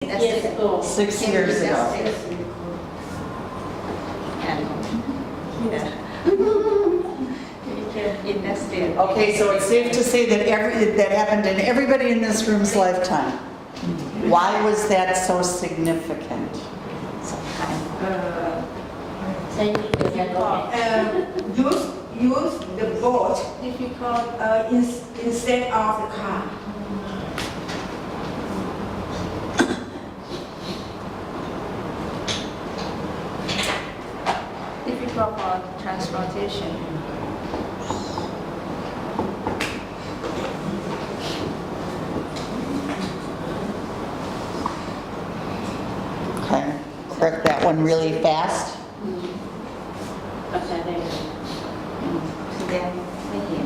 Years ago. 6 years ago. And here, he became invested. Okay, so it's safe to say that that happened in everybody in this room's lifetime. Why was that so significant? Use the boat instead of the car. Difficult for transportation. Okay, correct that one really fast. ก็จะได้แสดงไม่เห็น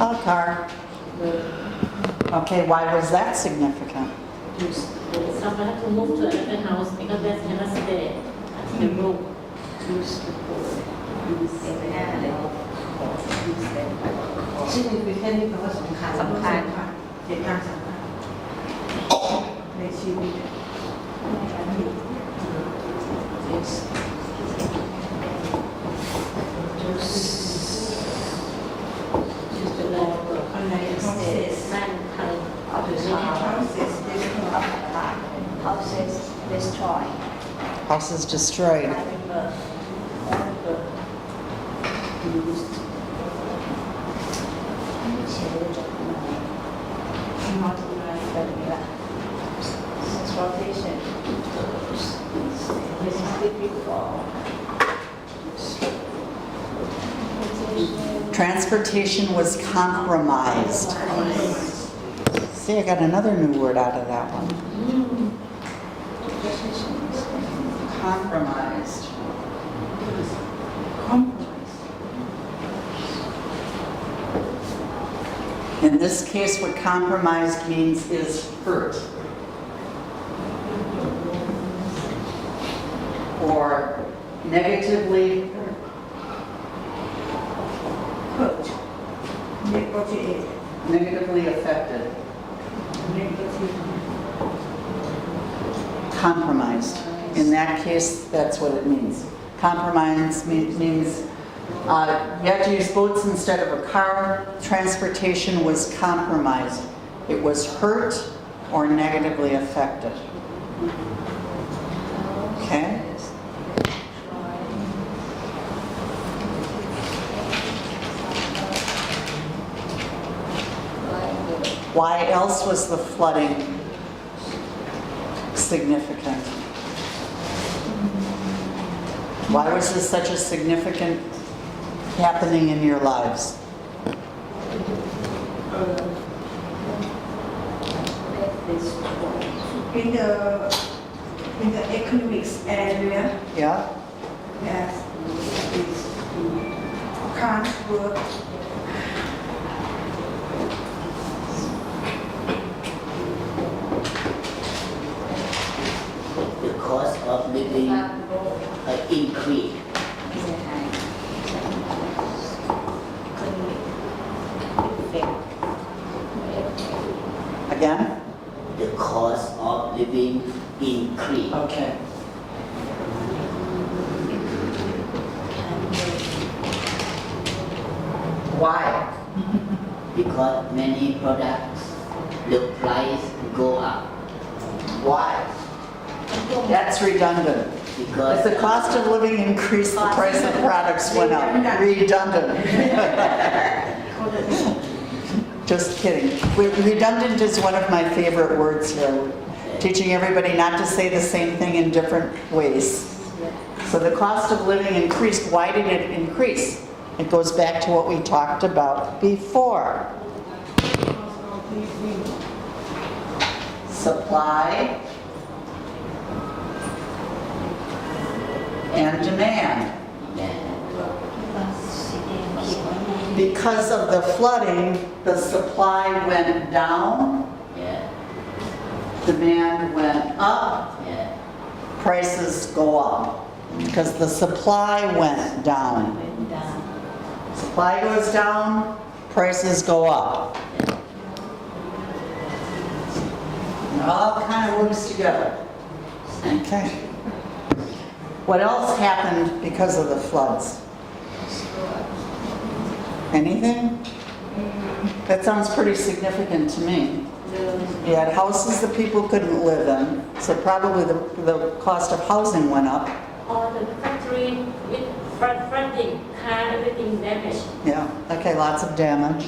A car. Okay, why was that significant? Someone had to move to another house because there's never stay at the room. Use the boat. Use the handle. Use the ซึ่งเป็นแค่นี้แปลว่าสำคัญ สำคัญ เหตุการณ์สำคัญในชีวิต Use the boat. อะไรเขาเสีย Man can Of the เขา car. เสีย Of the car. Houses destroyed. Houses destroyed. River. Used. Transportation. This is difficult. Transportation was compromised. See, I got another new word out of that one. Compromised. In this case, what compromised means is hurt. Or negatively hurt negotiate negatively affected. negative Compromised. In that case, that's what it means. Compromise means you have to use boats instead of a car. Transportation was compromised. It was hurt or negatively affected. Okay? Why else was the flooding significant? Why was this such a significant happening in your lives? in the economics area. Yeah? Yes, can't work. The cost of living increase. Again? The cost of living increase. Okay. Why? Because many products, the price go up. Why? That's redundant. Because If the cost of living increased, the price of products went up. Redundant. Just kidding. Redundant is one of my favorite words here. Teaching everybody not to say the same thing in different ways. So the cost of living increased. Why did it increase? It goes back to what we talked about before. Supply and demand. Because of the flooding, the supply went down, yeah, demand went up, yeah, prices go up. Because the supply went down. Supply goes down, prices go up. It all kind of works together. Okay. What else happened because of the floods? Anything? That sounds pretty significant to me. You had houses that people couldn't live in, so probably the cost of housing went up. All the factory with flooding, car, everything damaged. Yeah, okay, lots of damage.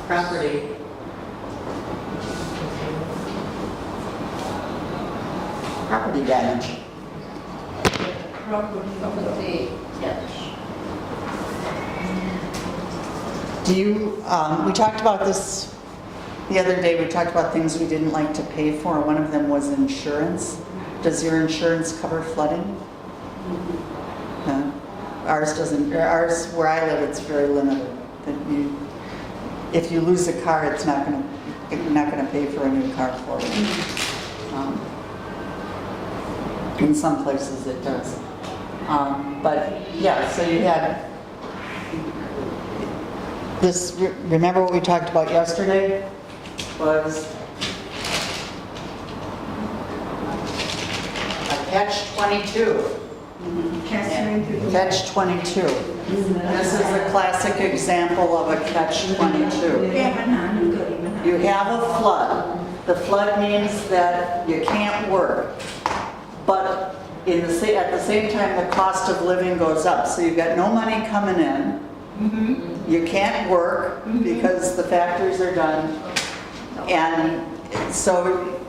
Property. Property damage. property damage. Do you, we talked about this the other day, we talked about things we didn't like to pay for. One of them was insurance. Does your insurance cover flooding? No? Ours doesn't, ours, where I live, it's very limited. That you, if you lose a car, it's not gonna, you're not gonna pay for a new car for you. In some places it does. But yeah, so you had this, remember what we talked about yesterday? Was a catch-22. Catch-22. This is a classic example of a catch-22. You have a flood. The flood means that you can't work. But at the same time, the cost of living goes up. So you've got no money coming in. You can't work because the factories are done. And so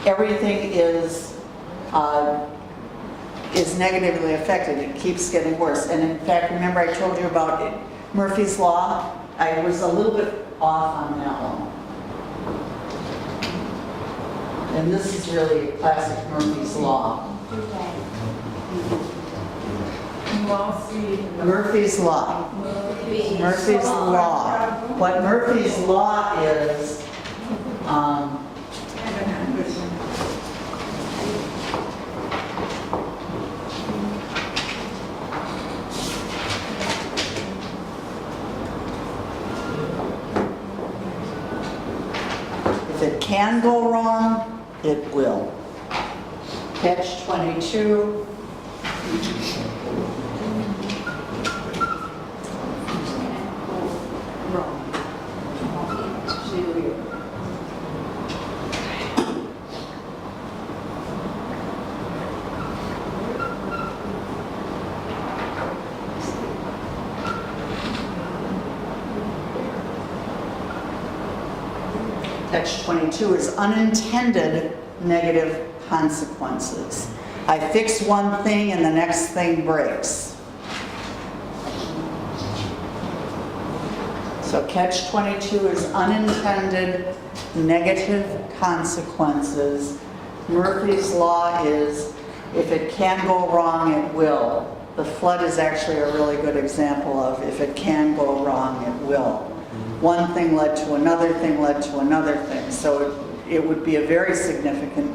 everything is negatively affected. It keeps getting worse. And in fact, remember I told you about it, Murphy's Law? I was a little bit off on that one. And this is really classic Murphy's Law. Murphy's Law. Murphy's Law. What Murphy's Law is, if it can go wrong, it will. Catch-22. Catch-22 is unintended negative consequences. I fix one thing and the next thing breaks. So catch-22 is unintended negative consequences. Murphy's Law is if it can go wrong, it will. The flood is actually a really good example of if it can go wrong, it will. One thing led to another thing led to another thing. So it would be a very significant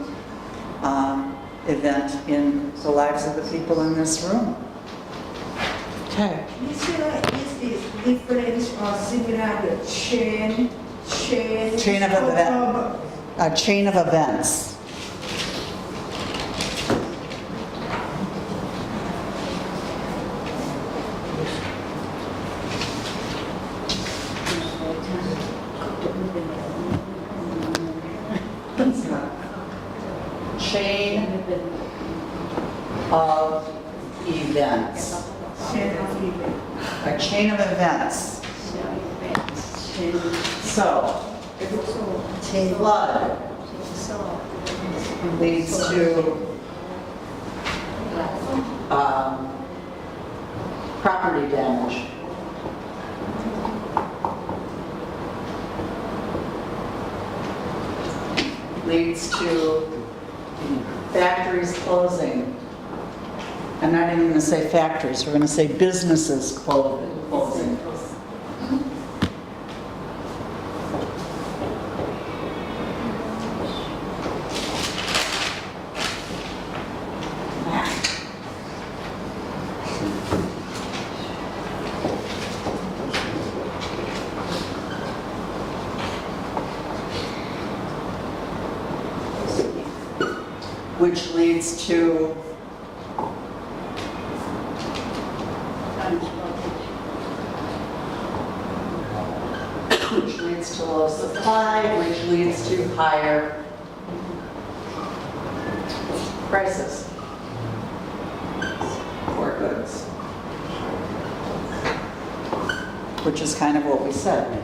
event in the lives of the people in this room. Okay. Is this different or similar to chain Chain of events. A chain of events. Chain of events. A chain of events. So, flood leads to property damage. Leads to factories closing. I'm not even going to say factories, we're going to say businesses closing. which leads to low supply, which leads to higher prices for goods. Which is kind of what we said.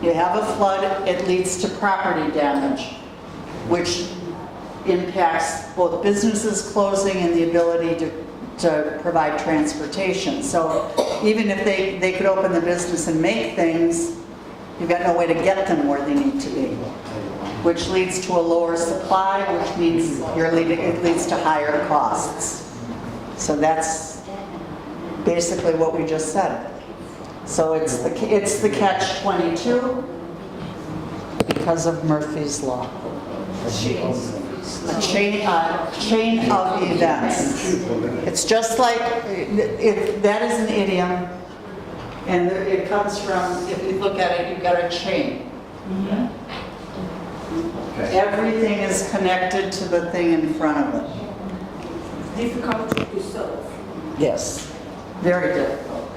You have a flood, it leads to property damage, which impacts both businesses closing and the ability to provide transportation. So even if they could open the business and make things, you've got no way to get them where they need to be, which leads to a lower supply, which means it leads to higher costs. So that's basically what we just said. So it's the catch-22 because of Murphy's Law. A chain of events. It's just like, that is an idiom, and it comes from, if you look at it, you've got a chain. Everything is connected to the thing in front of it. Difficult to solve. Yes, very difficult.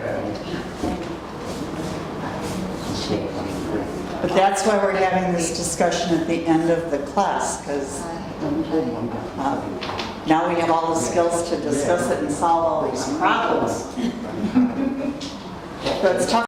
But that's why we're having this discussion at the end of the class, because now we have all the skills to discuss it and solve all these problems. So it's tough.